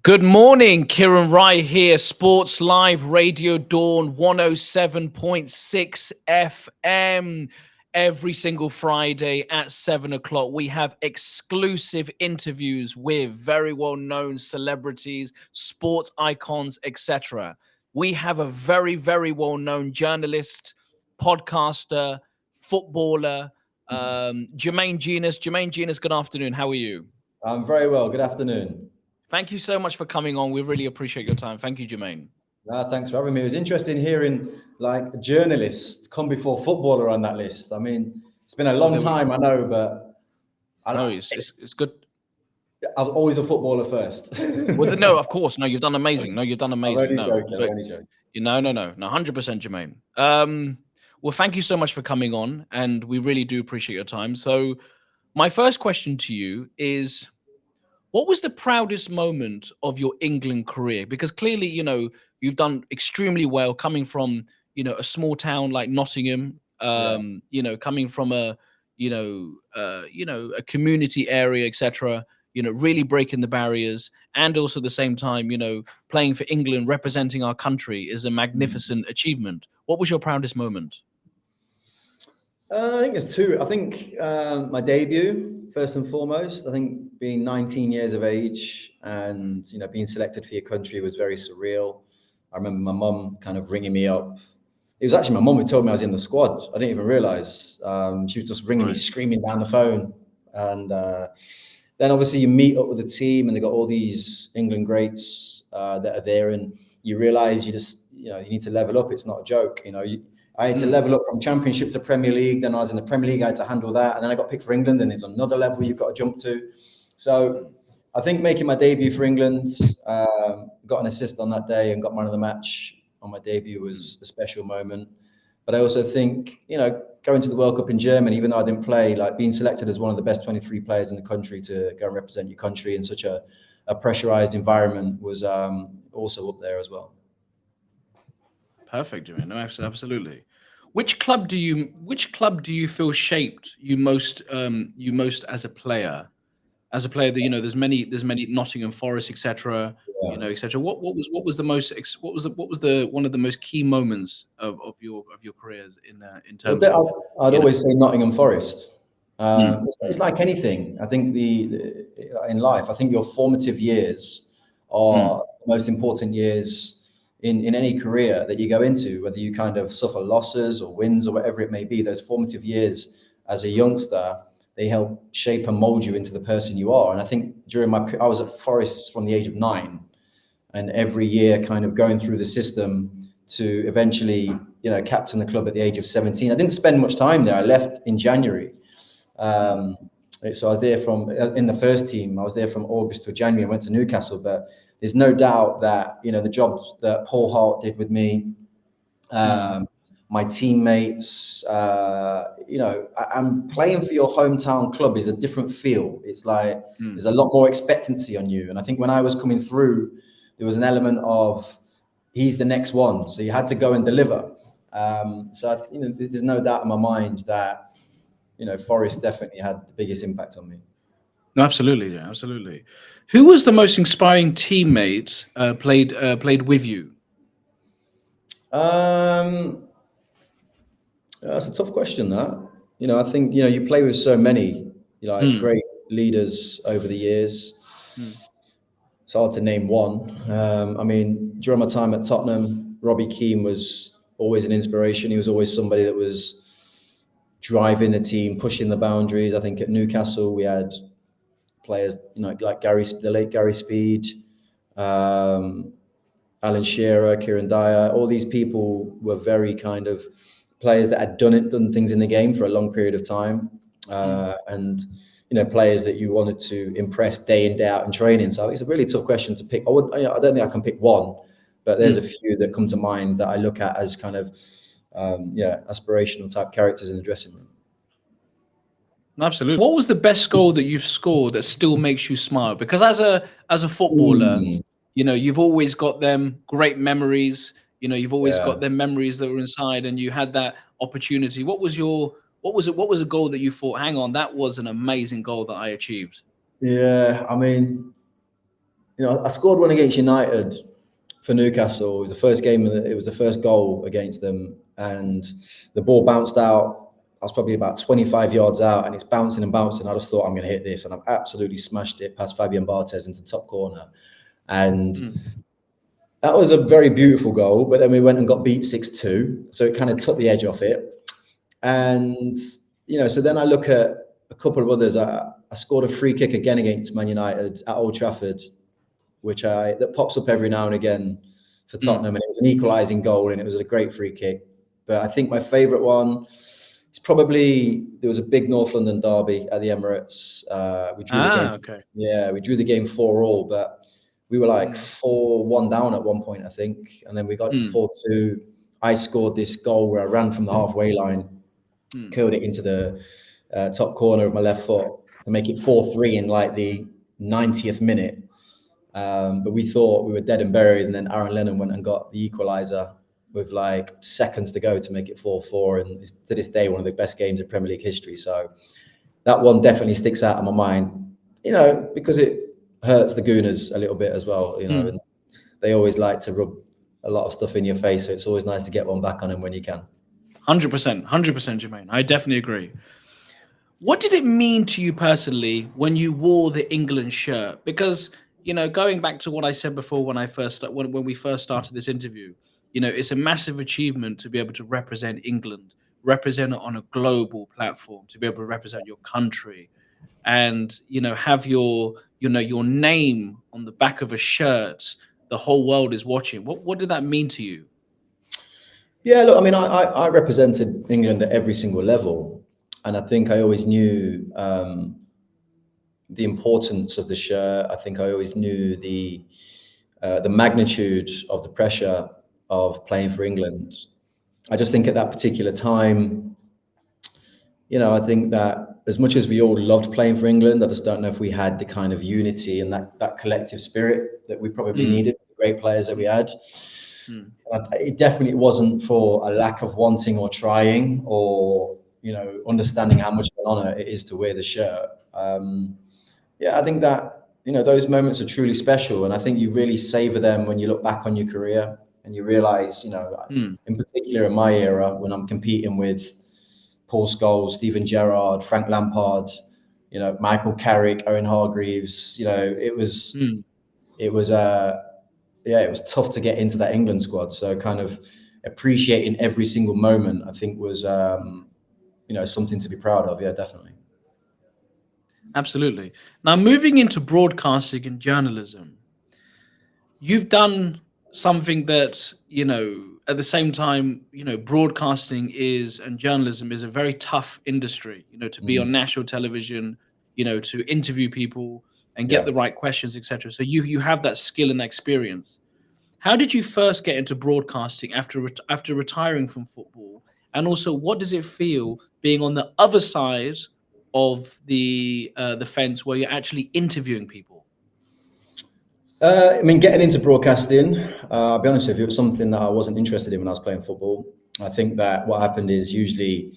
Good morning, Kiran Rai here, Sports Live Radio Dawn 107.6 FM. Every single Friday at 7 o'clock, we have exclusive interviews with very well-known celebrities, sports icons, etc. We have a very, very well-known journalist, podcaster, footballer, Jermaine Jenas. Jermaine Jenas, good afternoon. How are you? I'm very well. Good afternoon. Thank you so much for coming on. We really appreciate your time. Thank you, Jermaine. Thanks for having me. It was interesting hearing a journalist come before footballer on that list. I mean, it's been a long time, I know, but it's good. I was always a footballer first. Well, no, of course. No, you've done amazing. I'm only joking. I'm only joking. No, 100%, Jermaine. Well, thank you so much for coming on, and we really do appreciate your time. So, my first question to you is, what was the proudest moment of your England career? Because clearly, you've done extremely well coming from, a small town like Nottingham, coming from a community area, etc., really breaking the barriers. And also at the same time, playing for England, representing our country is a magnificent achievement. What was your proudest moment? I think there's two. I think my debut, first and foremost. I think being 19 years of age and being selected for your country was very surreal. I remember my mum kind of ringing me up. It was actually my mum who told me I was in the squad. I didn't even realize. She was just ringing me, screaming down the phone. And then obviously you meet up with the team, and they got all these England greats that are there, and you realize you need to level up. It's not a joke. I had to level up from Championship to Premier League. Then I was in the Premier League. I had to handle that. And then I got picked for England. And there's another level you've got to jump to. So I think making my debut for England, got an assist on that day and got man of the match on my debut was a special moment. But I also think, going to the World Cup in Germany, even though I didn't play, being selected as one of the best 23 players in the country to go and represent your country in such a pressurized environment was also up there as well. Perfect, Jermaine. No, absolutely. Which club do you feel shaped you most as a player? As a player, that there's many Nottingham Forest, etc. etc. What was one of the most key moments of your careers in terms of? I'd always say Nottingham Forest. It's like anything. I think in life, I think your formative years are the most important years in any career that you go into, whether you kind of suffer losses or wins or whatever it may be. Those formative years as a youngster, they help shape and mold you into the person you are. And I think I was at Forest from the age of 9, and every year kind of going through the system to eventually, captain the club at the age of 17. I didn't spend much time there. I left in January. So I was there in the first team, I was there from August to January. I went to Newcastle, but there's no doubt that, the job that Paul Hart did with me, my teammates, I'm playing for your hometown club is a different feel. It's like there's a lot more expectancy on you. And I think when I was coming through, there was an element of he's the next one. So you had to go and deliver. So there's no doubt in my mind that, Forest definitely had the biggest impact on me. No, absolutely, yeah, absolutely. Who was the most inspiring teammate played with you? That's a tough question, that. I think, you play with so many, great leaders over the years. It's hard to name one. During my time at Tottenham, Robbie Keane was always an inspiration. He was always somebody that was driving the team, pushing the boundaries. I think at Newcastle, we had players, like the late Gary Speed, Alan Shearer, Kiran Rai. All these people were very kind of players that had done things in the game for a long period of time, and players that you wanted to impress day in, day out in training. So it's a really tough question to pick. I don't think I can pick one, but there's a few that come to mind that I look at as kind of aspirational type characters in the dressing room. Absolutely. What was the best goal that you've scored that still makes you smile? Because as a footballer, you've always got them great memories. You've always got them memories that were inside, and you had that opportunity. What was a goal that you thought, hang on, that was an amazing goal that I achieved? Yeah, I scored one against United for Newcastle. It was the first game. It was the first goal against them, and the ball bounced out. I was probably about 25 yards out, and it's bouncing and bouncing. I just thought, I'm going to hit this, and I've absolutely smashed it past Fabian Barthez into the top corner, and that was a very beautiful goal. But then we went and got beat 6-2, so it kind of took the edge off it. And so then I look at a couple of others. I scored a free kick again against Man United at Old Trafford, that pops up every now and again for Tottenham, and it was an equalising goal, and it was a great free kick. But I think my favourite one is probably, there was a big North London derby at the Emirates. We drew the game. Okay. Yeah, we drew the game 4-4, but we were like 4-1 down at one point, I think, and then we got to 4-2. I scored this goal where I ran from the halfway line, curled it into the top corner of my left foot to make it 4-3 in like the 90th minute. But we thought we were dead and buried, and then Aaron Lennon went and got the equaliser with like seconds to go to make it 4-4, and it's to this day one of the best games in Premier League history. So that one definitely sticks out in my mind, because it hurts the Gooners a little bit as well, and they always like to rub a lot of stuff in your face, so it's always nice to get one back on them when you can. 100%, Jermaine. I definitely agree. What did it mean to you personally when you wore the England shirt? Because going back to what I said before when we first started this interview, it's a massive achievement to be able to represent England, represent it on a global platform, to be able to represent your country, and have your name on the back of a shirt. The whole world is watching. What did that mean to you? Yeah, look, I mean, I represented England at every single level, and I think I always knew the importance of the shirt. I think I always knew the magnitude of the pressure of playing for England. I just think at that particular time, I think that as much as we all loved playing for England, I just don't know if we had the kind of unity and that collective spirit that we probably needed, the great players that we had. It definitely wasn't for a lack of wanting or trying or, understanding how much of an honor it is to wear the shirt. I think that, those moments are truly special. And I think you really savor them when you look back on your career and you realize, in particular in my era, when I'm competing with Paul Scholes, Steven Gerrard, Frank Lampard, Michael Carrick, Owen Hargreaves, it was tough to get into that England squad. So kind of appreciating every single moment, I think was, something to be proud of. Yeah, definitely. Absolutely. Now, moving into broadcasting and journalism, you've done something that, at the same time, broadcasting and journalism is a very tough industry, to be on national television, to interview people and get the right questions, etc. So you have that skill and that experience. How did you first get into broadcasting after retiring from football? And also, what does it feel being on the other side of the fence where you're actually interviewing people? I mean, getting into broadcasting, I'll be honest with you, it was something that I wasn't interested in when I was playing football. I think that what happened is usually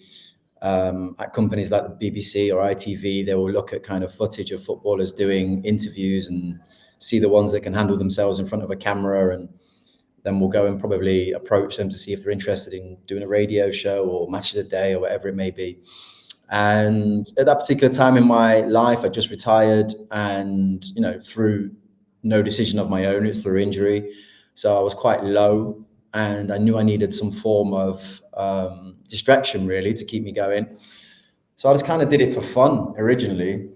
at companies like the BBC or ITV, they will look at kind of footage of footballers doing interviews and see the ones that can handle themselves in front of a camera, and then we'll go and probably approach them to see if they're interested in doing a radio show or match of the day or whatever it may be. And at that particular time in my life, I just retired, and through no decision of my own, it's through injury. So I was quite low, and I knew I needed some form of distraction really to keep me going. So I just kind of did it for fun originally.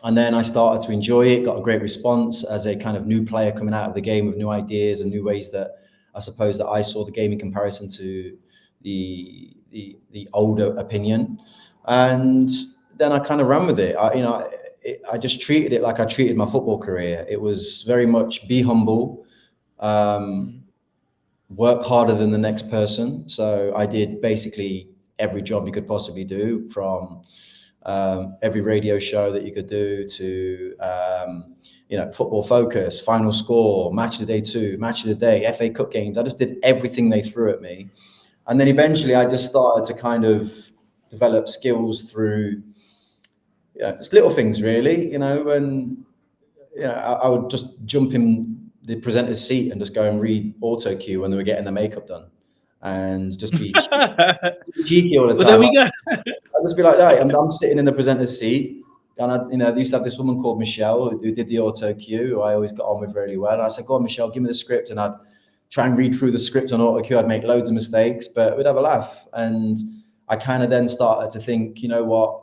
And then I started to enjoy it, got a great response as a kind of new player coming out of the game with new ideas and new ways that I suppose that I saw the game in comparison to the older opinion. And then I kind of ran with it. I just treated it like I treated my football career. It was very much be humble, work harder than the next person. So I did basically every job you could possibly do, from every radio show that you could do to, Football Focus, Final Score, Match of the Day 2, Match of the Day, FA Cup games. I just did everything they threw at me. And then eventually I just started to kind of develop skills through, just little things really, and I would just jump in the presenter's seat and just go and read auto cue when they were getting their makeup done, and just be cheeky all the Well, there time. we go. I'd just be like, hey, I'm sitting in the presenter's seat, and they used to have this woman called Michelle who did the auto cue, who I always got on with really well. And I said, go on, Michelle, give me the script, and I'd try and read through the script on auto cue. I'd make loads of mistakes, but we'd have a laugh. And I kind of then started to think, you know what,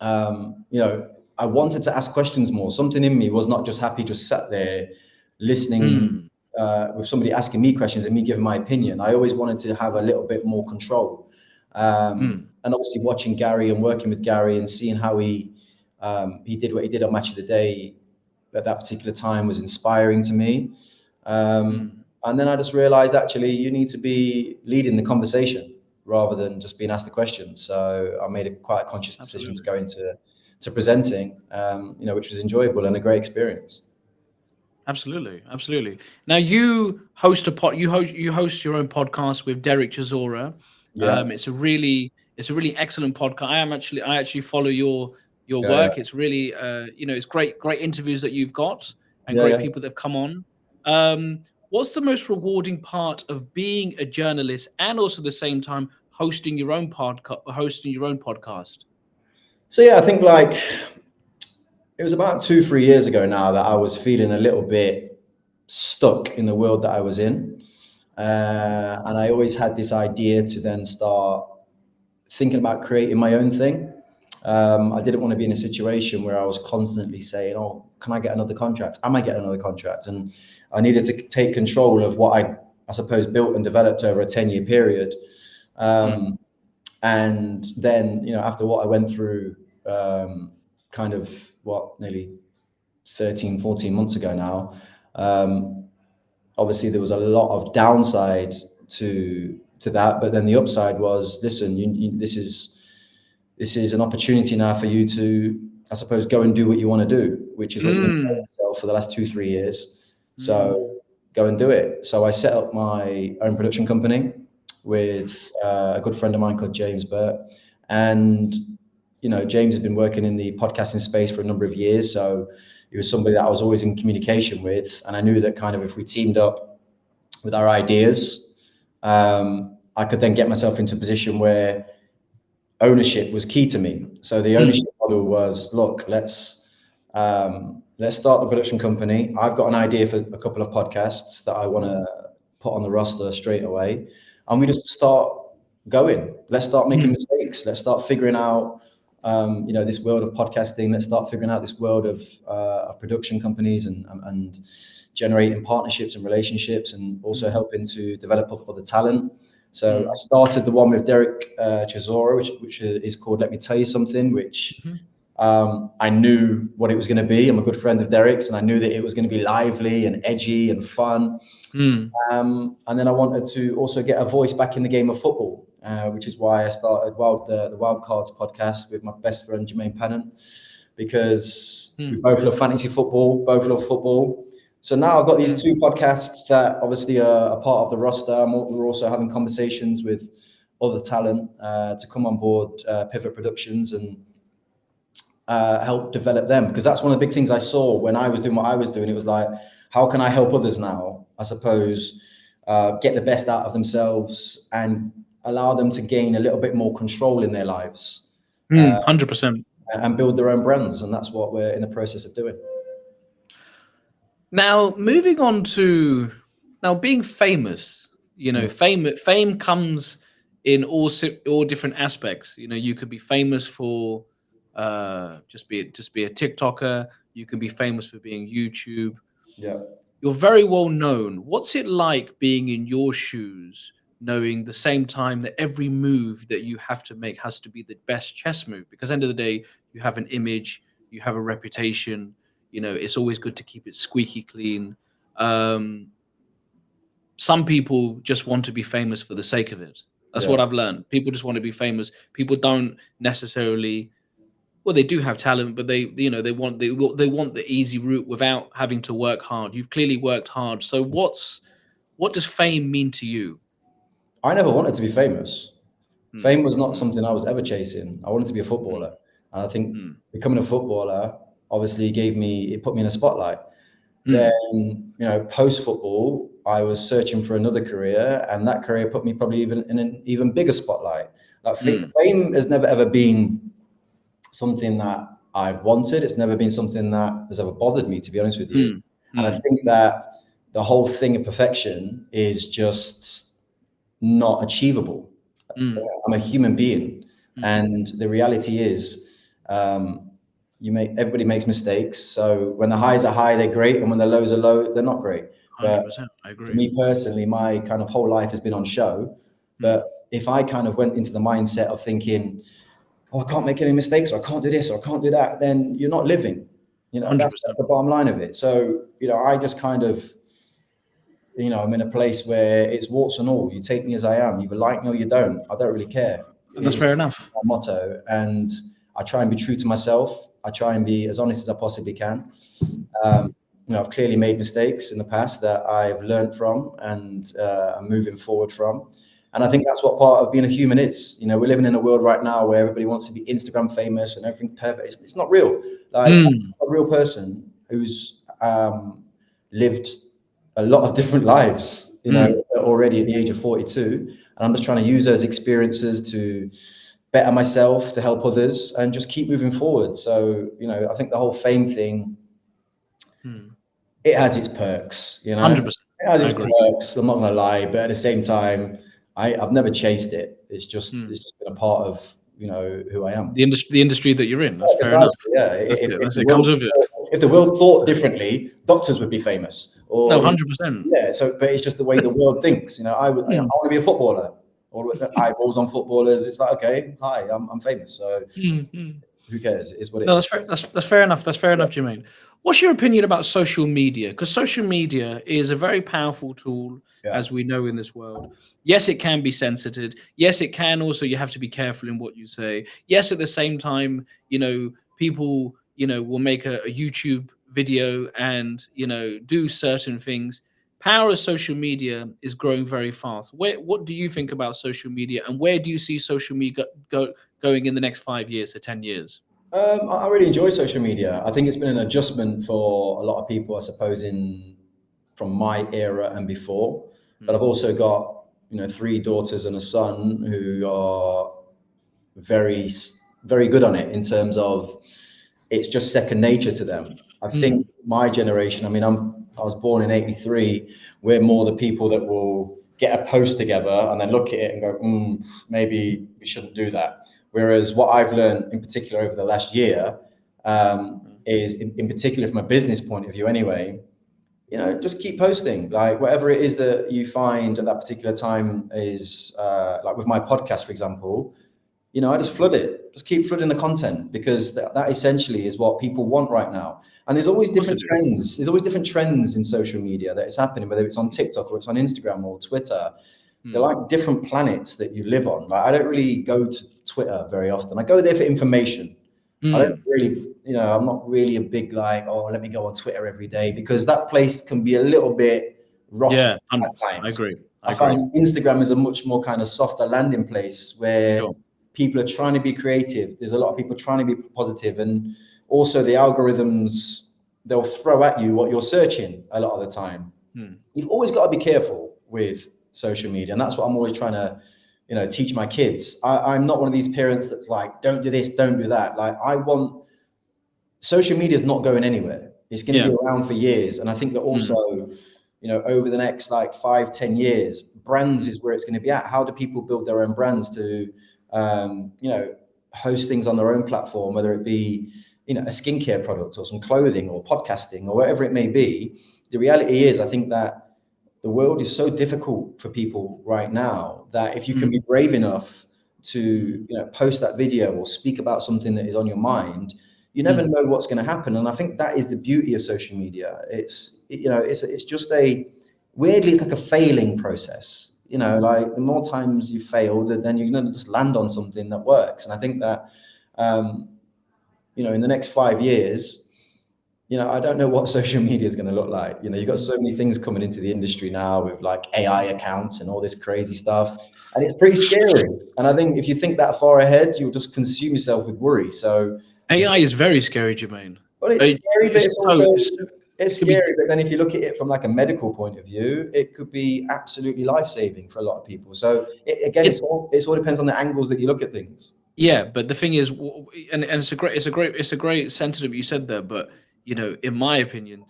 I wanted to ask questions more. Something in me was not just happy, just sat there listening with somebody asking me questions and me giving my opinion. I always wanted to have a little bit more control. And obviously watching Gary and working with Gary and seeing how he did what he did on Match of the Day at that particular time was inspiring to me. And then I just realized, actually, you need to be leading the conversation rather than just being asked the questions. So I made quite a conscious decision to go into presenting, which was enjoyable and a great experience. Absolutely. Now you host you host your own podcast with Derek Chisora. Yeah. It's a really excellent podcast. I actually follow your Yeah. work. It's really it's great interviews that you've got and Yeah. great Yeah. people that have come on. What's the most rewarding part of being a journalist and also at the same time hosting your own podcast? So yeah, I think like it was about 2-3 years ago now that I was feeling a little bit stuck in the world that I was in. And I always had this idea to then start thinking about creating my own thing. I didn't want to be in a situation where I was constantly saying, oh, can I get another contract? Am I getting another contract? And I needed to take control of what I suppose, built and developed over a 10-year period. And then, after what I went through, kind of nearly 13, 14 months ago now, obviously there was a lot of downside to that, but then the upside was, listen, this is an opportunity now for you to, I suppose, go and do what you want to do, which is what you've been telling yourself for the last 2-3 years. So go and do it. So I set up my own production company with a good friend of mine called James Burt. And, James has been working in the podcasting space for a number of years. So he was somebody that I was always in communication with. And I knew that kind of if we teamed up with our ideas, I could then get myself into a position where ownership was key to me. So the ownership model was, look, let's start the production company. I've got an idea for a couple of podcasts that I want to put on the roster straight away. And we just start going. Let's start making mistakes. Let's start figuring out, this world of podcasting. Let's start figuring out this world of production companies and generating partnerships and relationships, and also helping to develop other talent. So I started the one with Derek Chisora, which is called Let Me Tell You Something, which I knew what it was going to be. I'm a good friend of Derek's, and I knew that it was going to be lively and edgy and fun. And then I wanted to also get a voice back in the game of football, which is why I started the Wild Cards podcast with my best friend, Jermaine Jenas, because we both love fantasy football, both love football. So now I've got these 2 podcasts that obviously are a part of the roster. We're also having conversations with other talent to come on board Pivot Productions and help develop them. Because that's one of the big things I saw when I was doing what I was doing. It was like, how can I help others now, I suppose, get the best out of themselves and allow them to gain a little bit more control in their lives. 100%. And build their own brands. And that's what we're in the process of doing. Now, moving on to being famous, fame comes in all different aspects. You could be famous for just be a TikToker. You can be famous for being YouTube. Yeah. You're very well known. What's it like being in your shoes, knowing the same time that every move that you have to make has to be the best chess move? Because at the end of the day, you have an image, you have a reputation. It's always good to keep it squeaky clean. Some people just want to be famous for the sake of it. That's what I've learned. People just want to be famous. People don't necessarily, well, they do have talent, but they want the easy route without having to work hard. You've clearly worked hard. So what does fame mean to you? I never wanted to be famous. Fame was not something I was ever chasing. I wanted to be a footballer. And I think becoming a footballer obviously it put me in a spotlight. Then, post football, I was searching for another career, and that career put me probably even in an even bigger spotlight. Like fame has never ever been something that I've wanted. It's never been something that has ever bothered me, to be honest with you. And I think that the whole thing of perfection is just not achievable. I'm a human being, and the reality is, everybody makes mistakes. So when the highs are high, they're great, and when the lows are low, they're not great. 100%, I agree. For me personally, my kind of whole life has been on show. But if I kind of went into the mindset of thinking, oh, I can't make any mistakes, or I can't do this, or I can't do that, then you're not living. That's the bottom line of it. So, I just kind of, I'm in a place where it's warts and all. You take me as I am. You either like me or you don't. I don't really care. That's fair enough. My motto. And I try and be true to myself. I try and be as honest as I possibly can. I've clearly made mistakes in the past that I've learned from and I'm moving forward from. And I think that's what part of being a human is. We're living in a world right now where everybody wants to be Instagram famous and everything perfect. It's not real. Like a real person who's lived a lot of different lives, already at the age of 42. And I'm just trying to use those experiences to better myself, to help others, and just keep moving forward. So, I think the whole fame thing, it has its perks, 100%. It has its perks, I'm not going to lie, but at the same time, I've never chased it. It's just been a part of, who I am. The industry that you're in. That's fair enough. Yeah. If the world thought differently, doctors would be famous. Or, no, 100%. Yeah. So, but it's just the way the world thinks. I want to be a footballer. Or with eyeballs on footballers. It's like, okay, hi, I'm famous. So who cares? It is what it is. That's fair enough. That's fair enough, Jermaine. What's your opinion about social media? Because social media is a very powerful tool, as we know in this world. Yes, it can be censored. Yes, it can also, you have to be careful in what you say. Yes, at the same time, people, will make a YouTube video and, do certain things. Power of social media is growing very fast. What do you think about social media, and where do you see social media going in the next 5 years to 10 years? I really enjoy social media. I think it's been an adjustment for a lot of people, I suppose, from my era and before. But I've also got, 3 daughters and a son who are very, very good on it in terms of it's just second nature to them. I think my generation, I was born in 83. We're more the people that will get a post together and then look at it and go, maybe we shouldn't do that. Whereas what I've learned in particular over the last year is in particular from a business point of view anyway, just keep posting. Like whatever it is that you find at that particular time is like with my podcast, for example, I just flood it. Just keep flooding the content because that essentially is what people want right now. And there's always different trends. There's always different trends in social media that is happening, whether it's on TikTok or it's on Instagram or Twitter. They're like different planets that you live on. Like I don't really go to Twitter very often. I go there for information. I don't really, I'm not really a big let me go on Twitter every day because that place can be a little bit rocky at times. I agree. I find Instagram is a much more kind of softer landing place where people are trying to be creative. There's a lot of people trying to be positive, and also the algorithms, they'll throw at you what you're searching a lot of the time. You've always got to be careful with social media, and that's what I'm always trying to teach my kids. I'm not one of these parents that's like, don't do this, don't do that. Like social media is not going anywhere. It's going to be around for years. And I think that also, over the next 5-10 years, brands is where it's going to be at. How do people build their own brands to, host things on their own platform, whether it be, a skincare product or some clothing or podcasting or whatever it may be. The reality is, I think that the world is so difficult for people right now that if you can be brave enough to post that video or speak about something that is on your mind, you never know what's going to happen. And I think that is the beauty of social media. It's just weirdly, it's like a failing process. The more times you fail, then you're going to just land on something that works. And I think that, in the next 5 years, I don't know what social media is going to look like. You've got so many things coming into the industry now with AI accounts and all this crazy stuff. And it's pretty scary. And I think if you think that far ahead, you'll just consume yourself with worry. So AI is very scary, Jermaine. Well, it's scary, but It's it's so, also it it's could be, scary. But then if you look at it from like a medical point of view, it could be absolutely life-saving for a lot of people. So again, it, it's all depends on the angles that you look at things. yeah, but the thing is, and it's a great sentiment you said there. But in my opinion,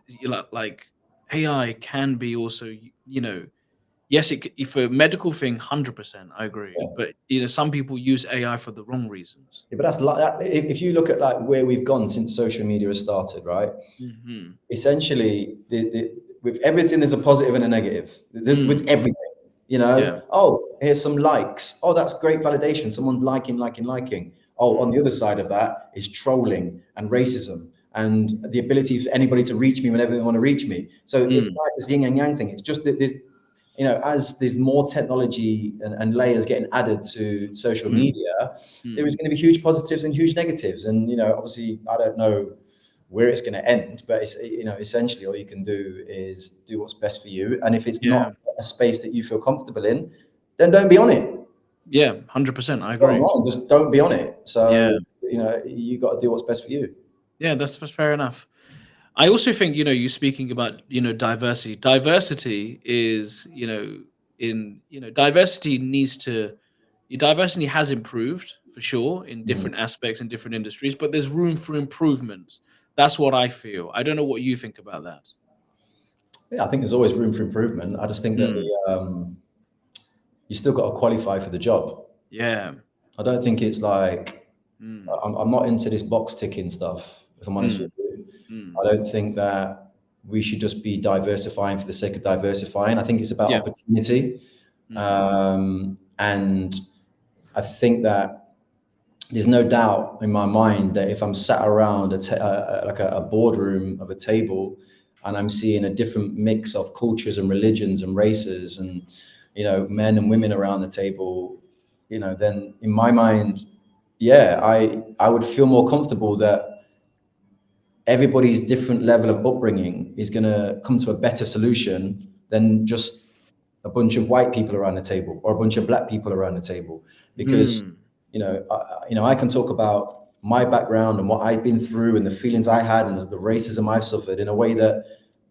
like AI can be also, yes, for medical thing, 100%, I agree. Yeah. But some people use AI for the wrong reasons. Yeah, but that's like that. If you look at like where we've gone since social media has started, right? Hmm. Essentially, with everything, there's a positive and a negative. There's, with Mm, everything, yeah. oh, here's some likes. Oh, that's great validation. Someone liking. Oh, on Mm, the other side of that is trolling and racism and the ability for anybody to reach me whenever they want to reach me. So it's mm, like this yin and yang thing. It's just that there's, as there's more technology and layers getting added to social mm, media, there mm. is going to be huge positives and huge negatives. And obviously, I don't know where it's going to end, but it's essentially all you can do is do what's best for you. And if it's Yeah. not a space that you feel comfortable in, then don't be on it. Yeah. 100%. I Bottom agree. line, just don't be on it. Yeah. So you got to do what's best for you. Yeah. That's fair enough. I also think, you speaking about, diversity. Diversity is, diversity needs to, diversity has improved for sure in Mm. different aspects in different industries, but there's room for improvement. That's what I feel. I don't know what you think about that. Yeah, I think there's always room for improvement. I just think that Mm, you still got to qualify for the job. yeah. I don't think it's like Mm, I'm not into this box ticking stuff. If I'm honest with mm, you, mm, I don't think that we should just be diversifying for the sake of diversifying. I think it's about yeah. opportunity, Mm, and I think that there's no doubt in my mind that if I'm sat around like a boardroom of a table, and I'm seeing a different mix of cultures and religions and races, and men and women around the table, then in my mind, yeah, I would feel more comfortable that everybody's different level of upbringing is going to come to a better solution than just a bunch of white people around the table or a bunch of black people around the table. Because mm. I can talk about my background and what I've been through and the feelings I had and the racism I've suffered in a way that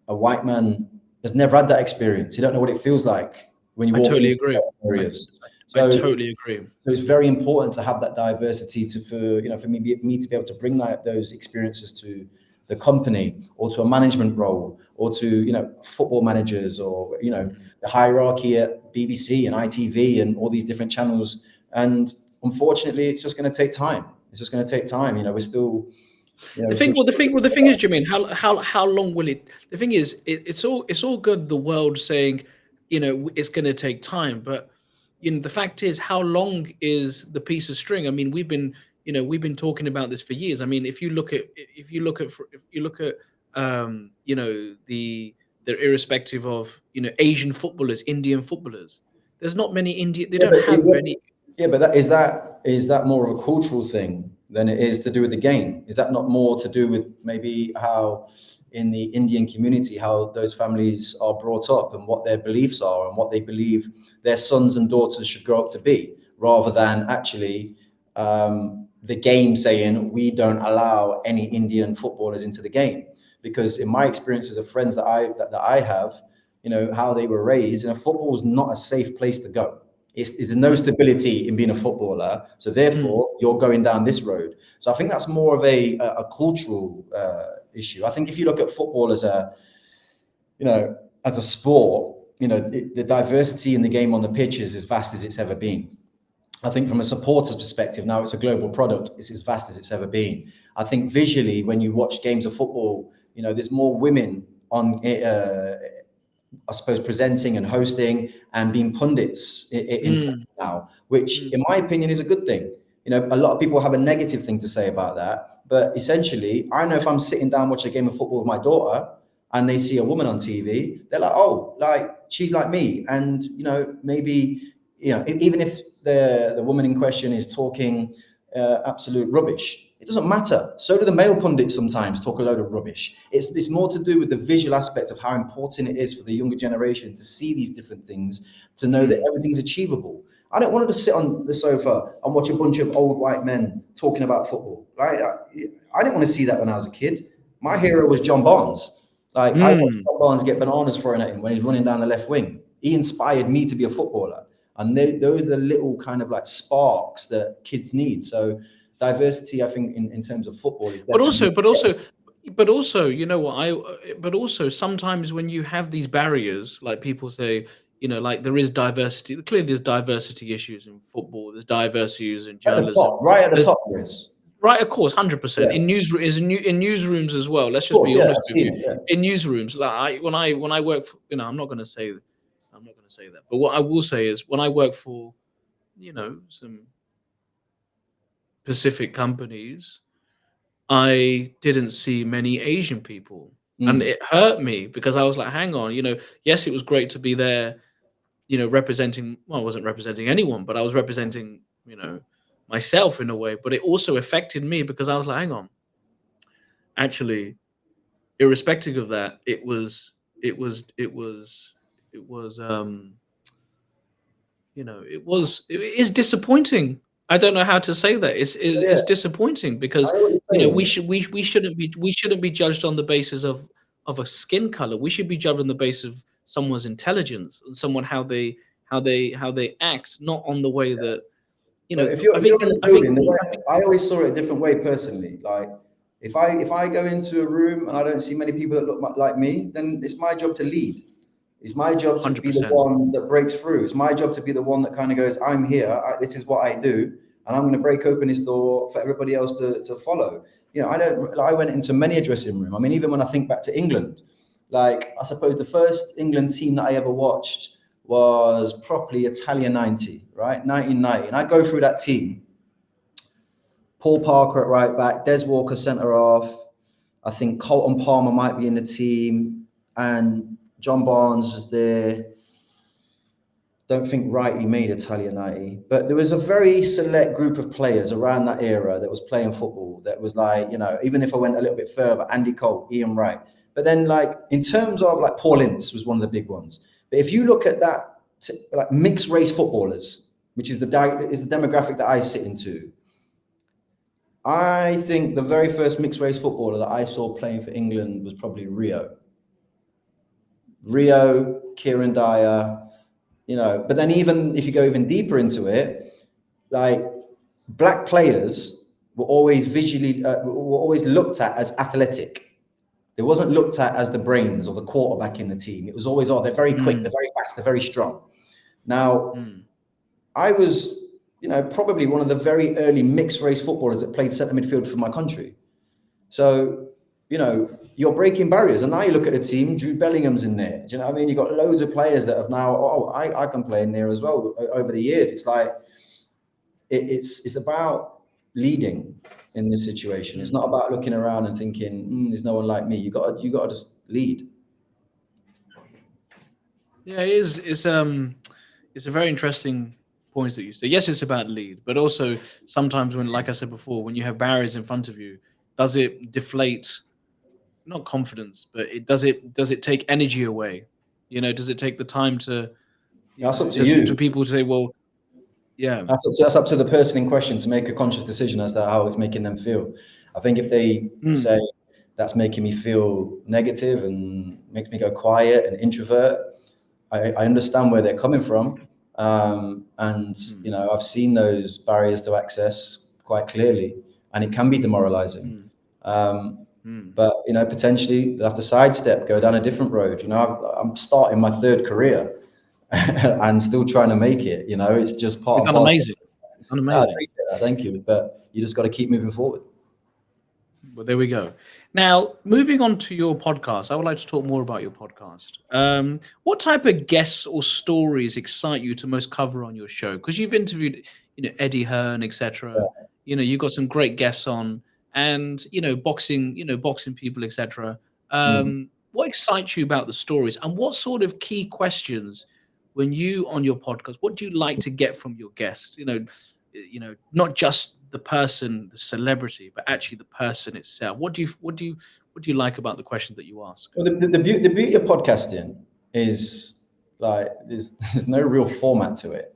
a white man has never had that experience. You don't know what it feels like when you I walk totally into agree. certain I areas. I So totally agree. so it's very important to have that diversity for me to be able to bring those experiences to the company or to a management role or to football managers or Mhm. the hierarchy at BBC and ITV and all these different channels. And unfortunately, it's just going to take time. It's just going to take time. We're still The we're thing, still well, the thing is, Jermaine, how long will it? The thing is, it's all good. The world saying, it's going to take time, but the fact is, how long is the piece of string? I mean, we've been talking about this for years. I mean, if you look at they're irrespective of Asian footballers, Indian footballers. There's not many Indian. They Yeah, don't but have any. that is that more of a cultural thing than it is to do with the game? Is that not more to do with maybe how in the Indian community how those families are brought up and what their beliefs are and what they believe their sons and daughters should grow up to be, rather than actually the game saying we don't allow any Indian footballers into the game? Because in my experiences of friends that I have, how they were raised, football is not a safe place to go. It's no stability in being a footballer, so Mm, therefore you're going down this road. So I think that's more of a cultural issue. I think if you look at football as a sport, the diversity in the game on the pitch is as vast as it's ever been. I think from a supporter's perspective, now it's a global product, it's as vast as it's ever been. I think visually, when you watch games of football, there's more women on I suppose, presenting and hosting and being pundits in mm, football now, which, mm, in my opinion, is a good thing. A lot of people have a negative thing to say about that, but essentially, I know if I'm sitting down watching a game of football with my daughter and they see a woman on TV, they're like, "Oh, like she's like me," and maybe even if the woman in question is talking absolute rubbish. It doesn't matter. So do the male pundits sometimes talk a load of rubbish. It's more to do with the visual aspect of how important it is for the younger generation to see these different things, to know that mm. everything's achievable. I don't want to just sit on the sofa and watch a bunch of old white men talking about football. Right? I didn't want to see that when I was a kid. My hero was John Barnes. Like I watched Mm. John Barnes get bananas thrown at him when he's running down the left wing. He inspired me to be a footballer. And those are the little kind of like sparks that kids need. So diversity, I think, in terms of football is But definitely. also, you know what but also sometimes when you have these barriers, like people say, like there is diversity. Clearly, there's diversity issues in football. There's diversity issues in At the journalism. top, right at the There's top, Chris. right, of course, 100% Yeah, in in newsrooms as well. Let's of just course, be yeah, honest I've with seen you. it. Yeah, In newsrooms, like when I work for, I'm not going to say that. But what I will say is when I work for, some Pacific companies, I didn't see many Asian people. And mm. it hurt me because I was like, hang on, yes, it was great to be there, representing, well, I wasn't representing anyone, but I was representing, myself in a way. But it also affected me because I was like, hang on, actually, irrespective of that, it was, it was, it was, it is disappointing. I don't know how to say that. Yeah, It's disappointing I because know what you're saying. we shouldn't be judged on the basis of a skin color. We should be judged on the basis of someone's intelligence and someone how they act, not on the way that But if you're in a I think building, the way I always saw it a different way personally. Like if I go into a room and I don't see many people that look like me, then it's my job to lead. It's my job to be the 100%. one that breaks through. It's my job to be the one that kind of goes, I'm here. This is what I do, and I'm going to break open this door for everybody else to follow. I went into many a dressing room. I mean, even when I think back to England, like I suppose the first England team that I ever watched was properly Italia 90, right? 1990. And I go through that team. Paul Parker at right back, Des Walker centre half. I think Colton Palmer might be in the team, and John Barnes was there. Don't think Wrighty made Italia 90, but there was a very select group of players around that era that was playing football that was like, even if I went a little bit further, Andy Cole, Ian Wright. But then like in terms of like Paul Ince was one of the big ones. But if you look at that, like mixed race footballers, which is the demographic that I sit into, I think the very first mixed race footballer that I saw playing for England was probably Rio, Kieran Dyer, but then even if you go even deeper into it, like black players were always were always looked at as athletic. They wasn't looked at as the brains or the quarterback in the team. It was always, they're very quick, they're Mm, very fast, they're very strong. Now, mm, I was, probably one of the very early mixed race footballers that played centre midfield for my country. So, you're breaking barriers. And now you look at the team, Jude Bellingham's in there. Do you know what I mean? You've got loads of players that have now, I can play in there as well over the years. It's like, it's about leading in this situation. It's mm. not about looking around and thinking, there's no one like me. You got to just lead. Yeah, it is. It's a very interesting points that you say. Yes, it's about lead, but also sometimes when, like I said before, when you have barriers in front of you, does it deflate not confidence, but does it take energy away? Does it take the time to That's up to to you. people to say, well, yeah, That's up to the person in question to make a conscious decision as to how it's making them feel. I think if they mm, say that's making me feel negative and makes me go quiet and introvert, I understand where they're coming from. And mm, I've seen those barriers to access quite clearly, and it can be demoralizing. mm, Um, mm. but potentially they'll have to sidestep, go down a different road. I'm starting my third career and still trying to make it. It's just part You've and done parcel. amazing. You've done I amazing. appreciate that. Thank you. But you just got to keep moving forward. Well, there we go. Now, moving on to your podcast, I would like to talk more about your podcast. What type of guests or stories excite you to most cover on your show? Because you've interviewed, Eddie Hearn, etc. Yeah. You've got some great guests on, and boxing people, etc. Mm. What excites you about the stories, and what sort of key questions when you on your podcast? What do you like to get from your guests? Not just the person, the celebrity, but actually the person itself. What do you like about the questions that you ask? Well, the beauty of podcasting is like there's no real format to it.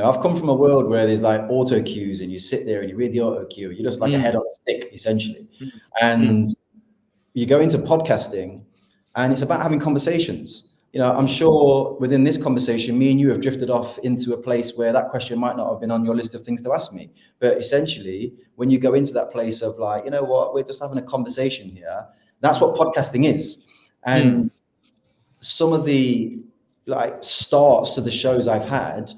I've come from a world where there's like auto cues, and you sit there and you read the auto cue. You're just like a head Mm, on a stick, essentially. mm, mm, And you go into podcasting, and it's about having conversations. I'm sure within this conversation, me and you have drifted off into a place where that question might not have been on your list of things to ask me. But essentially, when you go into that place of like, you know what, we're just having a conversation here, that's what podcasting is. And some of the like starts to the shows I've had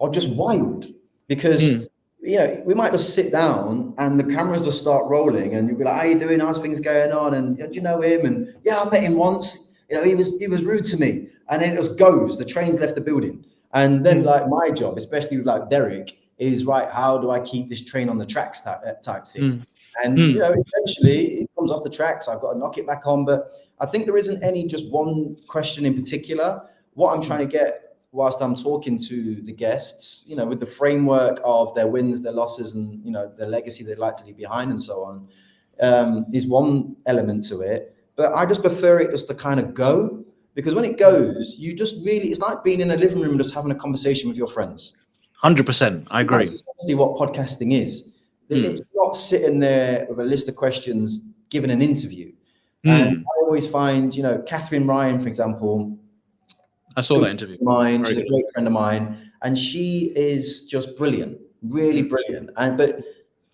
are just wild because we might just sit down and the cameras just start rolling and you'll be like, how you doing? How's things going on? And do you know him? And yeah, I met him once. He was rude to me. And then it just goes. The train's left the building. And then like my job, especially with like Derek, is right, how do I keep this train on the tracks type thing? And essentially it comes off the tracks. I've got to knock it back on. But I think there isn't any just one question in particular. What I'm trying to get whilst I'm talking to the guests, with the framework of their wins, their losses, and their legacy they'd like to leave behind and so on, is one element to it. But I just prefer it just to kind of go, because when it goes, you just really, it's like being in a living room just having a conversation with your friends. 100%. I agree. That's essentially what podcasting is. It's not sitting there with a list of questions, giving an interview. And I always find, Catherine Ryan, for example, I saw that interview. She's a great friend of mine, and she is just brilliant, really brilliant. But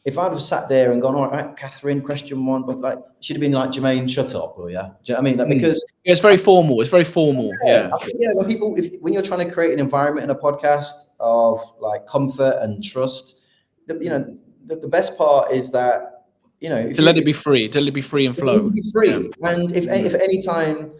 if I'd have sat there and gone, all right, Catherine, question one, but like she'd have been like, Jermaine, shut up, will ya? Do you know what I mean? Like, because it's very formal. It's very formal. Yeah. I think, when you're trying to create an environment in a podcast of like comfort and trust, the best part is that to let it be free, and flow. To be free, and if any time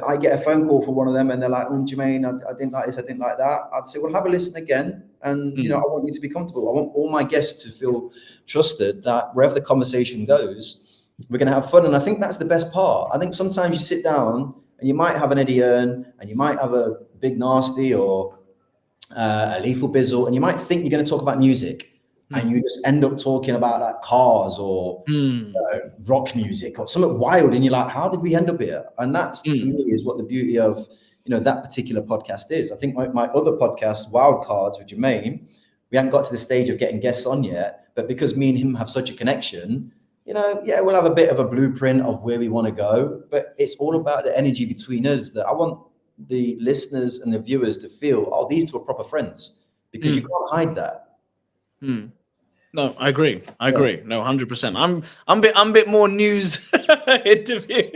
I get a phone call from one of them and they're like, Jermaine, I didn't like this, I didn't like that. I'd say, well, have a listen again. And, I want you to be comfortable. I want all my guests to feel trusted that wherever the conversation goes, we're going to have fun. And I think that's the best part. I think sometimes you sit down and you might have an Eddie Earn and you might have a Big Nasty or a Lethal Bizzle, and you might think you're going to talk about music. And you just end up talking about like cars or rock music or something wild, and you're like, how did we end up here? And that's for me is what the beauty of that particular podcast is. I think my other podcast, Wild Cards with Jermaine, we haven't got to the stage of getting guests on yet, but because me and him have such a connection, we'll have a bit of a blueprint of where we want to go, but it's all about the energy between us that I want the listeners and the viewers to feel, oh, these two are proper friends, because you can't hide that. No, I agree. No, 100%. I'm a bit more news interview.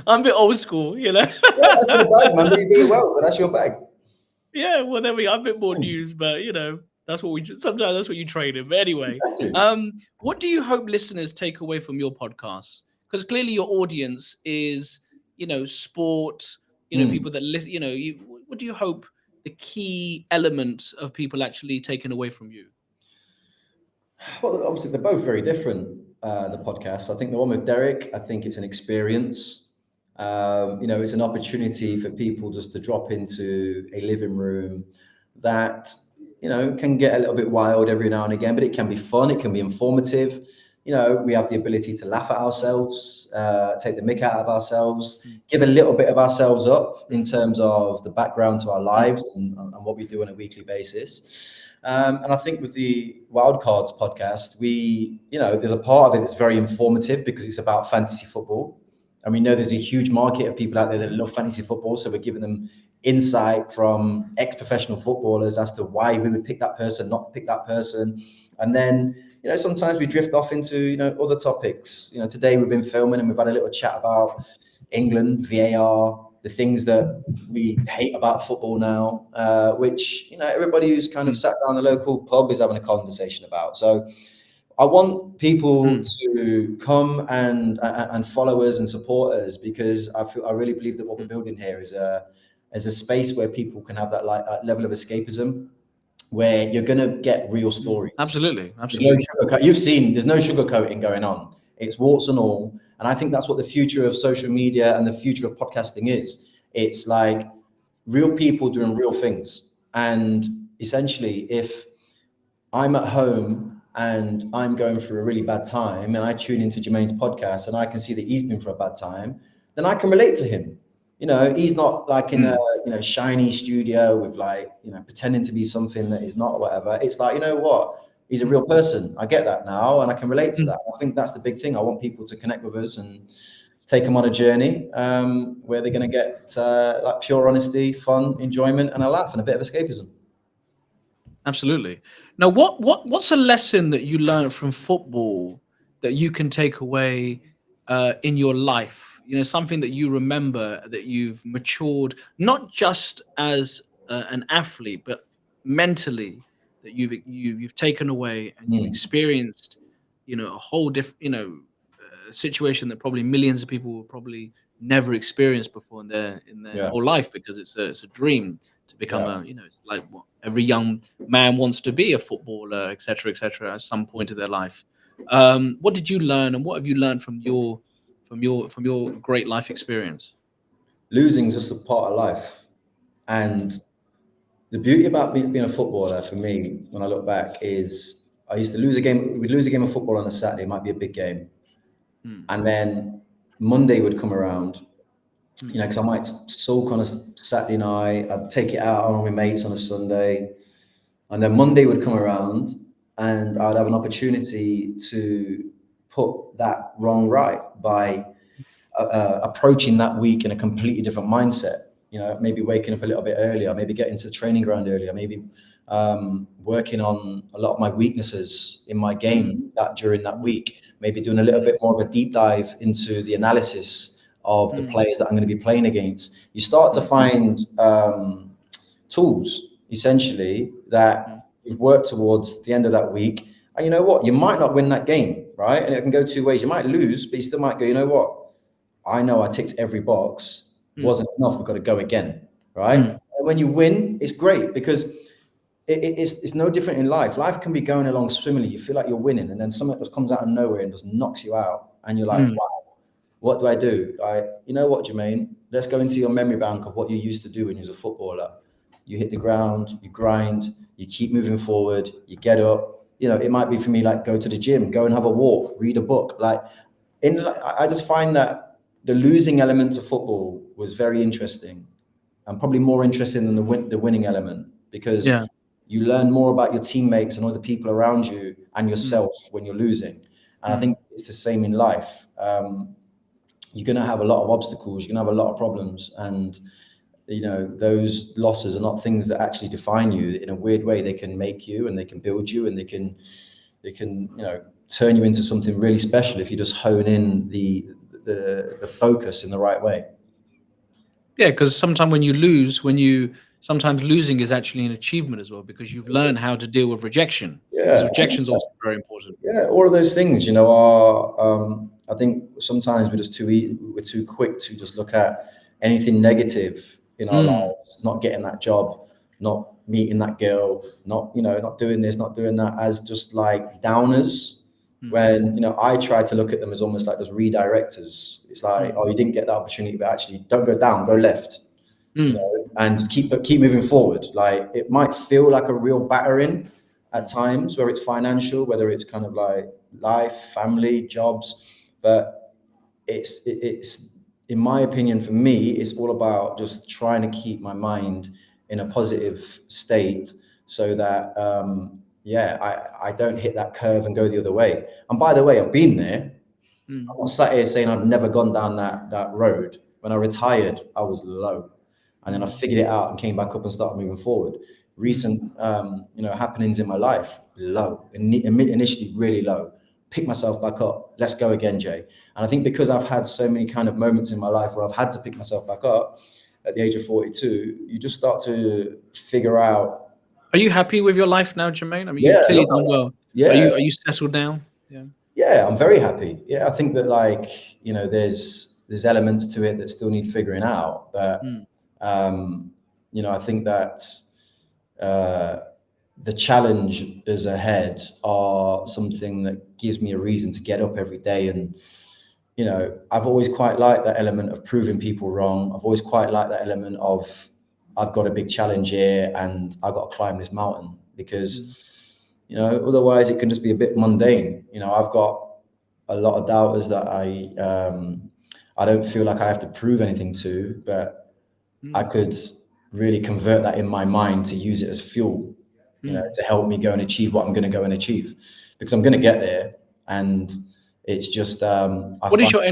I'm a bit old school, Yeah, that's your bag, man. You do it well, but that's your bag. Yeah, well, there we are. I'm a bit more news, but that's what sometimes that's what you train in. But anyway, what do you hope listeners take away from your podcast? Because clearly your audience is, sport, people that listen, what do you hope the key element of people actually taken away from you? Well, obviously they're both very different, the podcasts. I think the one with Derek, I think it's an experience. It's an opportunity for people just to drop into a living room that, can get a little bit wild every now and again, but it can be fun. It can be informative. We have the ability to laugh at ourselves, take the mick out of ourselves, give a little bit of ourselves up in terms of the background to our lives and what we do on a weekly basis. And I think with the Wildcards podcast, there's a part of it that's very informative because it's about fantasy football. And we know there's a huge market of people out there that love fantasy football. So we're giving them insight from ex-professional footballers as to why we would pick that person, not pick that person. And then, sometimes we drift off into, other topics. Today we've been filming and we've had a little chat about England, VAR, the things that we hate about football now, which, everybody who's kind of sat down the local pub is having a conversation about. So I want people to come and follow us and support us, because I really believe that what we're building here is a space where people can have that level of escapism, where you're going to get real stories. Absolutely. You've seen there's no sugarcoating going on. It's warts and all. And I think that's what the future of social media and the future of podcasting is. It's like real people doing real things. And essentially, if I'm at home and I'm going through a really bad time and I tune into Jermaine's podcast and I can see that he's been through a bad time, then I can relate to him. He's not like in a shiny studio with pretending to be something that is not or whatever. It's like, what? he's a real person. I get that now, and I can relate to Mm. that. I think that's the big thing. I want people to connect with us and take them on a journey where they're going to get like pure honesty, fun, enjoyment, and a laugh and a bit of escapism. Absolutely. Now, what's a lesson that you learned from football that you can take away in your life? You know, something that you remember that you've matured, not just as an athlete, but mentally that you've taken away and you've Mm. experienced. You know, a whole different, situation that probably millions of people will probably never experienced before in their Yeah, whole life, because it's a dream to become yeah. a, it's like what every young man wants to be, a footballer, etc., at some point of their life. What did you learn, and what have you learned from your great life experience? Losing is just a part of life. And the beauty about being a footballer for me, when I look back, is I used to lose a game. We'd lose a game of football on a Saturday, it might be a big game. Mm, And then Monday would come around, mm, because I might sulk on a Saturday night, I'd take it out on my mates on a Sunday. And then Monday would come around and I'd have an opportunity to put that wrong right by approaching that week in a completely different mindset. Maybe waking up a little bit earlier, maybe getting to the training ground earlier, maybe working on a lot of my weaknesses in my mm, game that during that mm, week, maybe doing a little bit more of a deep dive into the analysis of the mm, players that I'm going to be playing against. You start to mm, find tools essentially that mm, you've worked towards the end of that week. And you know what? You might not win that game, right? And it can go two ways. You might lose, but you still might go, you know what? I know I ticked every box. mm, Wasn't enough. We've got to go again, right? mm, And when you win, it's great because it's no different in life. Life can be going along swimmingly. You feel like you're winning, and then something just comes out of nowhere and just knocks you out, and you're like, mm, wow, what do I do? You know what, Jermaine? Let's go into your memory bank of what you used to do when you was a footballer. You hit the ground, you grind, you keep moving forward, you get up. It might be for me like go to the gym, go and have a walk, read a book. I just find that the losing element of football was very interesting, and probably more interesting than the winning element, because yeah. you learn more about your teammates and all the people around you and Mm, yourself when you're losing. And I mm, think it's the same in life. You're going to have a lot of obstacles. You're going to have a lot of problems, and those losses are not things that actually define you. In a weird way, they can make you, and they can build you, and they can turn you into something really special if you just hone in the focus in the right way. Yeah, because sometimes sometimes losing is actually an achievement as well, because you've learned how to deal with rejection. Because Yeah, rejection is also very important. yeah, all of those things, are. I think sometimes we're too quick to just look at anything negative in our Mm, lives, not getting that job, not meeting that girl, not doing this, not doing that, as just like downers. mm, When I try to look at them as almost like those redirectors. It's like, mm, oh, you didn't get that opportunity, but actually, don't go down, go left. mm, And keep moving forward. Like, it might feel like a real battering at mm, times, where it's financial, whether it's kind of like life, family, jobs, but it's in my opinion, for me, it's all about just trying to keep my mind in a positive state, so that yeah, I don't hit that curve and go the other way. And by the way, I've been there. mm, I'm not sat here saying I've never gone down that road. When I retired, I was low, and then I mm, figured it out and came back up and started moving forward. mm, Recent, happenings in my life, low, initially really low. Pick myself back up. Let's go again, Jay. And I think because I've had so many kind of moments in my life where I've had to pick myself back up at the age of 42, you just start to figure out. Are you happy with your life now, Jermaine? I mean, you've Yeah, clearly look, done well. yeah, Are you settled down? Yeah. yeah, I'm very happy. Yeah, I think that, like, there's elements to it that still need figuring out, but Mm, um, I think that uh, the challenges ahead are something that gives me a reason to get up every day. And I've always quite liked that element of proving people wrong. I've always quite liked that element of, I've got a big challenge here and I've got to climb this mountain, mm, because otherwise it can just be a bit mundane. I've got a lot of doubters that I don't feel like I have to prove anything to, but I mm, could really convert that in my mind to use it as fuel. to help me go and achieve what I'm going to go and achieve, because I'm going to get there. And it's just, What is your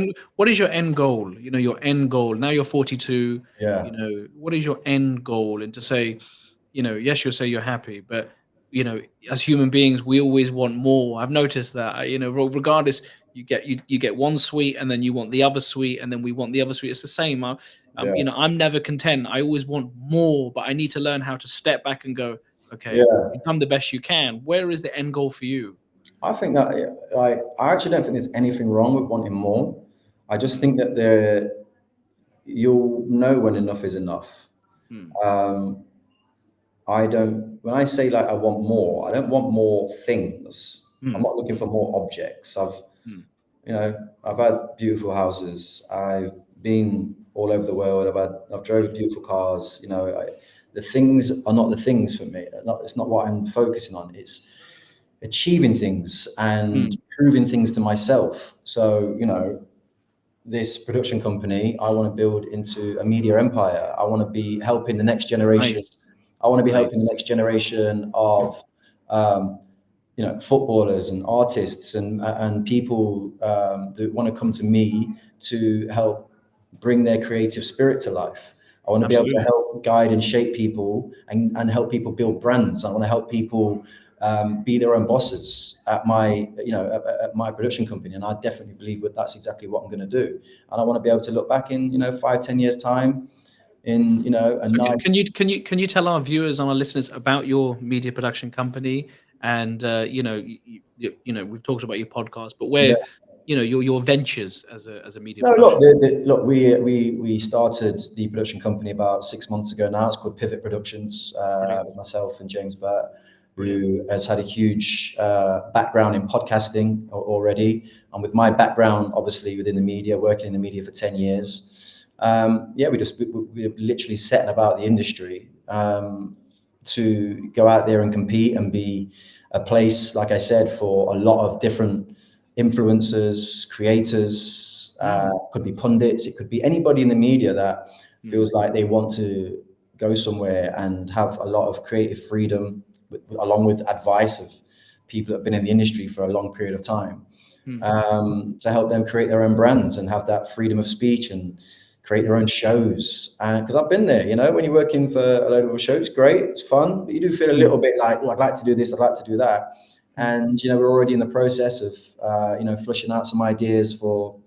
end goal? Your end goal. Now you're 42. yeah, What is your end goal? And to say, yes, you'll say you're happy, but as human beings, we always want more. I've noticed that. Regardless, you get one sweet, and then you want the other sweet, and then we want the other sweet. It's the same. yeah, I'm never content. I always want more, but I need to learn how to step back and go, okay, yeah. you've done the best you can. Where is the end goal for you? I think that, like, I actually don't think there's anything wrong with wanting more. I just think that you'll know when enough is enough. Mm, Um, I don't, when I say like I want more, I don't want more things. I'm mm, not looking for more objects. mm, I've had beautiful houses. I've been all over the world. I've drove beautiful cars. The things are not the things for me. It's not what I'm focusing on. It's achieving things and mm. proving things to myself. So, this production company, I want to build into a media empire. I want to be helping the next generation. Nice, I want to be helping the nice. next generation of, um, footballers and artists and people that want to come to me to help bring their creative spirit to life. I want to be able to Absolutely. help guide and shape people and help people build brands. I want to help people be their own bosses at at my production company. And I definitely believe that that's exactly what I'm going to do. And I want to be able to look back in 5-10 years time in a So can nice. you tell our viewers and our listeners about your media production company? And we've talked about your podcast, but where your ventures as a media No, look, production. look. We started the production company about 6 months ago now. It's called Pivot Productions. Brilliant, With myself and James Burt, brilliant. who has had a huge background in podcasting already, and with my background, obviously within the media, working in the media for 10 years. We're literally setting about the industry to go out there and compete and be a place, like I said, for a lot of different influencers, creators, Mm, could be pundits, it could be anybody in the media that mm, feels like they want to go somewhere and have a lot of creative freedom, along with advice of people that have been in the industry for a long period of time, mm, to help them create their own brands and have that freedom of speech and create their own shows. And because I've been there, when you're working for a load of shows, great, it's fun, but you do feel a mm, little bit like, oh, I'd like to do this, I'd like to do that. mm, And we're already in the process of flushing out some ideas for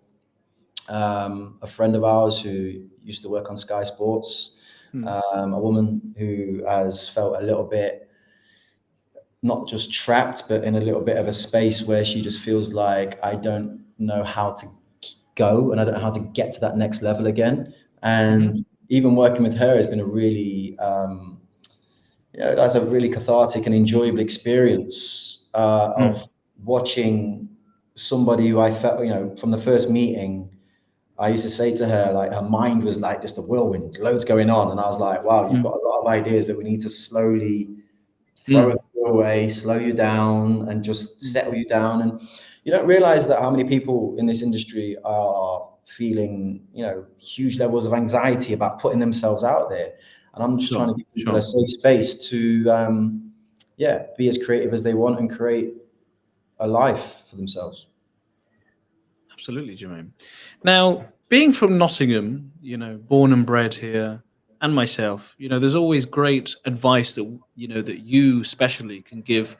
a friend of ours who used to work on Sky Sports, mm, a woman who has felt a little bit not just trapped, but in a little bit of a space where she just feels like, I don't know how to go and I don't know how to get to that next level again. mhm, And even working with her has been a really, that's a really cathartic and enjoyable experience mm, of watching somebody who I felt, from the first meeting, I used to say to her, like, her mind was like just a whirlwind, loads going on. And I was like, wow, you've mm, got a lot of ideas, but we need to slowly throw mm, a few away, slow you down, and just mm, settle you down. And you don't realize that how many people in this industry are feeling, huge levels of anxiety about putting themselves out there. And I'm just trying sure, to give people a sure. safe space to, be as creative as they want and create a life for themselves. Absolutely, Jermaine. Now, being from Nottingham, born and bred here, and myself, there's always great advice that you especially can give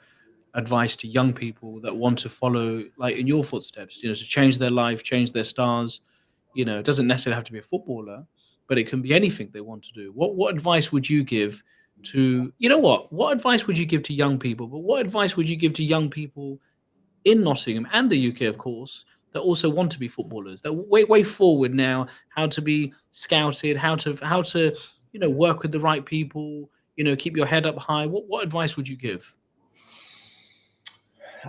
advice to young people that want to follow like in your footsteps, to change their life, change their stars. It doesn't necessarily have to be a footballer, but it can be anything they want to do. What advice would you give to, what advice would you give to young people? But what advice would you give to young people in Nottingham and the UK, of course, that also want to be footballers, that way forward now, how to be scouted, how to work with the right people, keep your head up high. What advice would you give?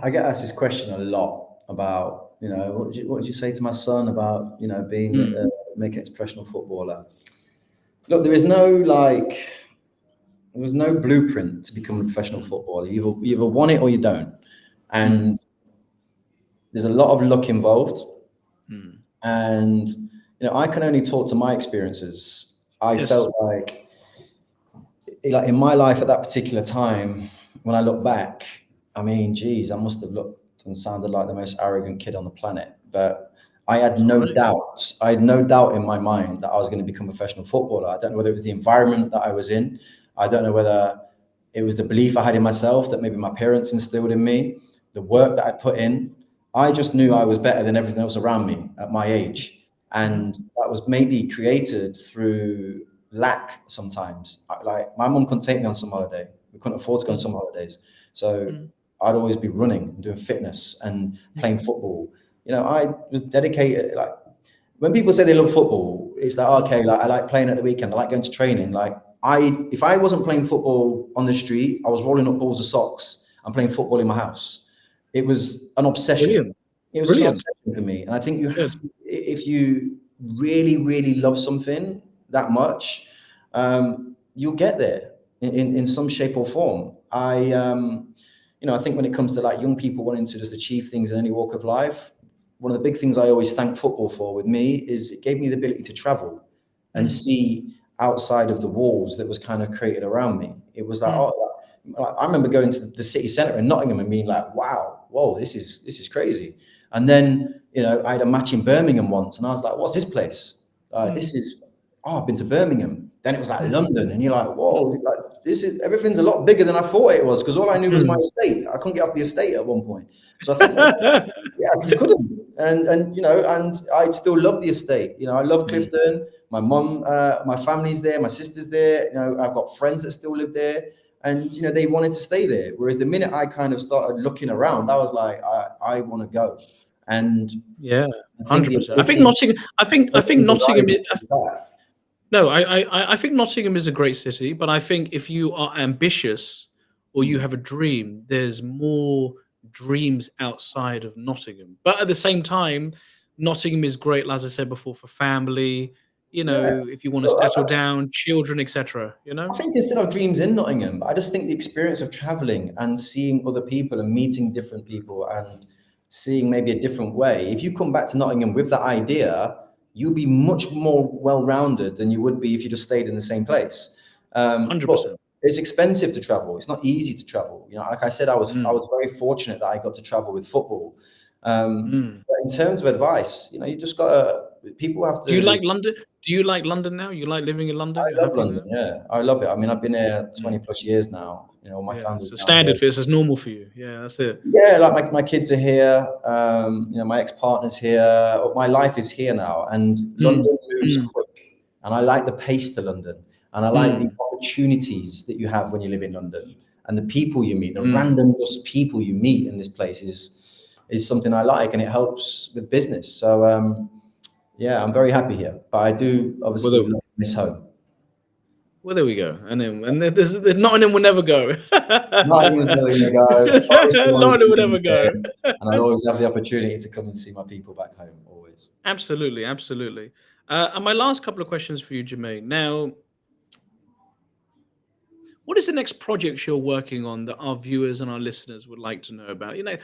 I get asked this question a lot about, what did you say to my son about, being Mm, making it a professional footballer? Look, there was no blueprint to become a professional mm, footballer. You either want it or you don't, mm, and there's a lot of luck involved. mm. And I can only talk to my experiences. I Yes. felt like in my life at that particular time, when I look back, I mean, geez, I must have looked and sounded like the most arrogant kid on the planet. But I had no doubt. I had no doubt in my mind that I was going to become a professional footballer. I don't know whether it was the environment that I was in. I don't know whether it was the belief I had in myself that maybe my parents instilled in me, the work that I put in. I just knew I was better than everything else around me at my age. And that was maybe created through lack sometimes. Like my mum couldn't take me on some holiday. We couldn't afford to go on some holidays. So I'd always be running and doing fitness and playing football. You know, I was dedicated. Like when people say they love football, it's like, okay, like I like playing at the weekend. I like going to training. Like if I wasn't playing football on the street, I was rolling up balls of socks and playing football in my house. It was an obsession. Brilliant. It was just an obsession for me. And I think you have to, if you really, really love something that much, you'll get there in some shape or form. You know, I think when it comes to like young people wanting to just achieve things in any walk of life, one of the big things I always thank football for with me is it gave me the ability to travel and see outside of the walls that was kind of created around me. It was like, I remember going to the city centre in Nottingham and being like, wow, whoa, this is crazy. And then, you know, I had a match in Birmingham once and I was like, what's this place? This is, I've been to Birmingham. Then it was like London and you're like, whoa, like everything's a lot bigger than I thought it was because all I knew was my estate. I couldn't get off the estate at one point. So I think, yeah, I couldn't. And you know, and I still love the estate. You know, I love Clifton. My mum, my family's there, my sister's there. You know, I've got friends that still live there. And, you know, they wanted to stay there. Whereas the minute I kind of started looking around, I was like, I want to go. And yeah, 100%. I think Nottingham is, no, I think Nottingham is a great city, but I think if you are ambitious or you have a dream, there's more dreams outside of Nottingham. But at the same time, Nottingham is great, as I said before, for family. You know, if you want to settle down, children, etc. You know, I think instead of dreams in Nottingham, I just think the experience of traveling and seeing other people and meeting different people and seeing maybe a different way. If you come back to Nottingham with that idea, you'll be much more well-rounded than you would be if you just stayed in the same place. 100%. It's expensive to travel. It's not easy to travel. You know, like I said, I was very fortunate that I got to travel with football. But in terms of advice, you know, you just gotta. People have to. Do you like London? Do you like London now? You like living in London? I love London. Yeah, I love it. I mean, I've been here 20 plus years now. You know, my family's so standard for this is normal for you. Yeah, that's it. Yeah, like my kids are here. You know, my ex-partner's here. My life is here now, and London moves quick, and I like the pace to London, and I like the opportunities that you have when you live in London, and the people you meet, the random just people you meet in this place is something I like, and it helps with business. So yeah, I'm very happy here, but I do obviously miss home. Well, there we go. And then there's Nottingham will never go. Nottingham's never going to go. Nottingham will never go. And I'll always have the opportunity to come and see my people back home, always. Absolutely, absolutely. And my last couple of questions for you, Jermaine. Now, what is the next project you're working on that our viewers and our listeners would like to know about? You know,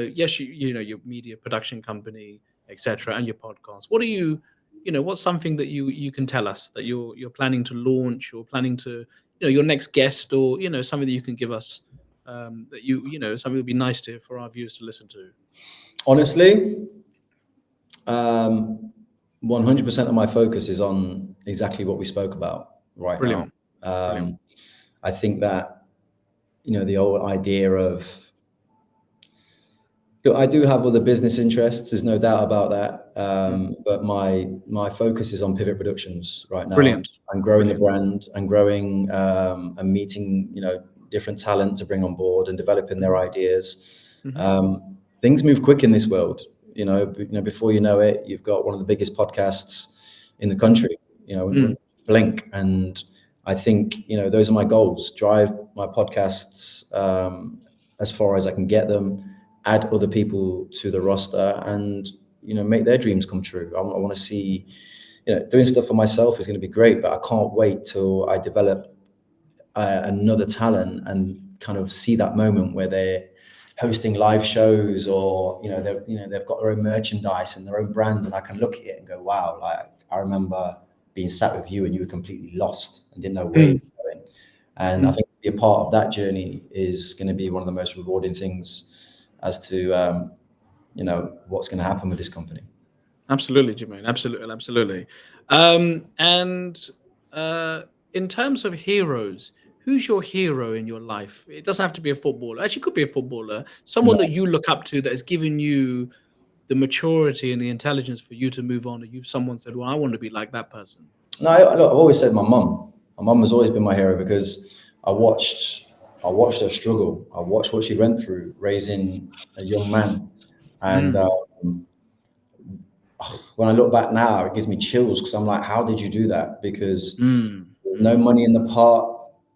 yes, you know your media production company, etc., and your podcast. What are you know, what's something that you can tell us that you're planning to launch or planning to, you know, your next guest or, you know, something that you can give us that you know, something that would be nice to for our viewers to listen to? Honestly, 100% of my focus is on exactly what we spoke about right now. Brilliant. I think that, you know, the whole idea of, I do have other business interests. There's no doubt about that. But my focus is on Pivot Productions right now. Brilliant. I'm growing the brand and growing and meeting, you know, different talent to bring on board and developing their ideas. Things move quick in this world. You know, before you know it, you've got one of the biggest podcasts in the country. You know, blink. And I think, you know, those are my goals. Drive my podcasts as far as I can get them. Add other people to the roster and, you know, make their dreams come true. I want to see, you know, doing stuff for myself is going to be great, but I can't wait till I develop another talent and kind of see that moment where they're hosting live shows or, you know, they've got their own merchandise and their own brands, and I can look at it and go, wow, like I remember being sat with you and you were completely lost and didn't know where you were going. And I think to be a part of that journey is going to be one of the most rewarding things as to, what's going to happen with this company. Absolutely, Jermaine. Absolutely. And in terms of heroes, who's your hero in your life? It doesn't have to be a footballer. Actually, it could be a footballer. Someone that you look up to that has given you the maturity and the intelligence for you to move on. And someone said, "Well, I want to be like that person." No, look, I've always said my mum. My mum has always been my hero because I watched her struggle. I watched what she went through raising a young man, and when I look back now, it gives me chills because I'm like, how did you do that? Because there's no money in the pot.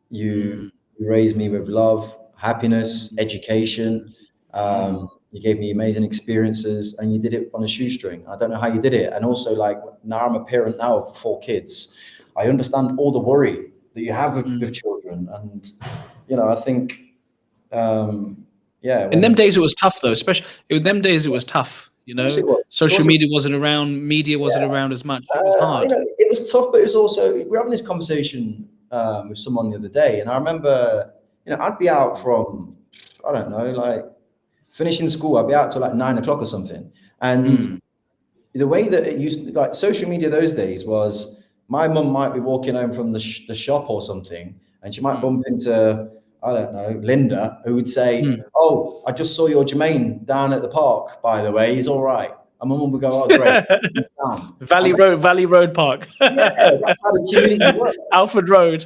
You raised me with love, happiness, education. You gave me amazing experiences, and you did it on a shoestring. I don't know how you did it. And also, like, now I'm a parent now of 4 kids. I understand all the worry that you have with children, and I think, In them days, it was tough, though. Especially in them days, it was tough. Of course it was. Social media wasn't around. Media wasn't around as much. It was hard. It was tough, but it was also, we were having this conversation with someone the other day, and I remember, I'd be out from, I don't know, like finishing school, I'd be out till like 9 o'clock or something. And the way that it used, like social media those days was, my mum might be walking home from the shop or something, and she might bump into, I don't know, Linda, who would say, "Oh, I just saw your Jermaine down at the park, by the way. He's all right." And my mum would go, "Oh, great." Valley Road Park. Yeah, that's how the community works. Alfred Road.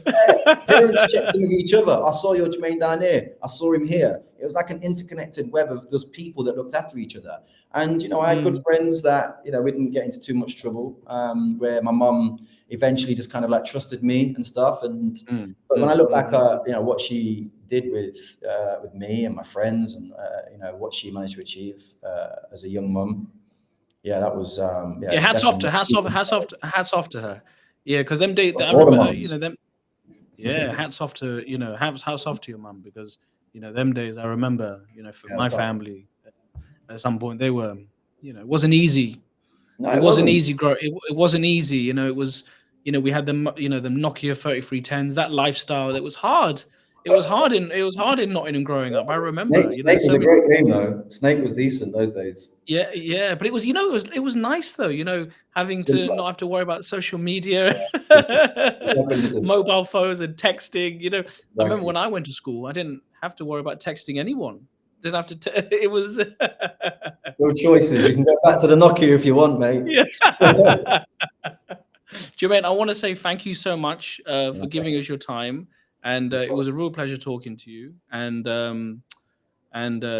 Parents checked in with each other. I saw your Jermaine down here. I saw him here. It was like an interconnected web of those people that looked after each other. And, I had good friends that, we didn't get into too much trouble, where my mum eventually just kind of like trusted me and stuff. And but when I look back at, what she did with me and my friends, and, what she managed to achieve as a young mum, yeah, that was hats off to her. Yeah, because them days, I remember her, them. Yeah, hats off to hats off to your mum, because them days I remember, for my family, at some point they were, it wasn't easy. No, it wasn't easy. It wasn't easy. It was, we had them, the Nokia 3310s, that lifestyle. It was hard. It was hard in Nottingham growing up. I remember. Snake was a great game though. Snake was decent those days. Yeah, but it was, it was nice though. Having to not have to worry about social media, mobile phones, and texting. I remember when I went to school, I didn't have to worry about texting anyone. Didn't have to. It was still choices. You can go back to the Nokia if you want, mate. Yeah. Jermaine, I want to say thank you so much for giving us your time. And it was a real pleasure talking to you, and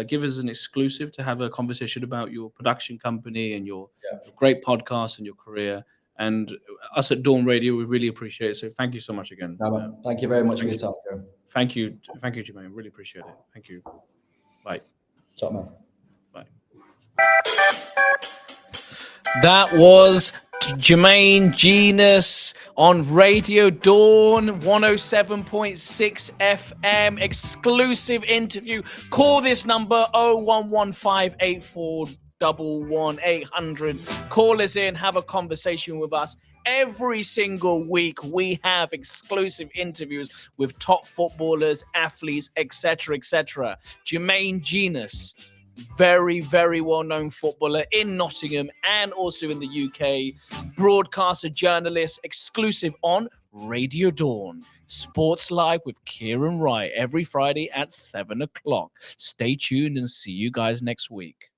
give us an exclusive to have a conversation about your production company and your great podcast and your career. And us at Dawn Radio, we really appreciate it. So thank you so much again. Thank you very much for your time, Joe. Thank you, Jermaine. Really appreciate it. Thank you. Bye. Ciao, man. Bye. That was Jermaine Jenas on Radio Dawn 107.6 FM. Exclusive interview. Call this number 01158411 Call us in, have a conversation with us. Every single week we have exclusive interviews with top footballers, athletes, etc., etc. Jermaine Jenas, very, very well-known footballer in Nottingham and also in the UK. Broadcaster, journalist, exclusive on Radio Dawn. Sports Live with Kiran Rai every Friday at 7 o'clock. Stay tuned and see you guys next week.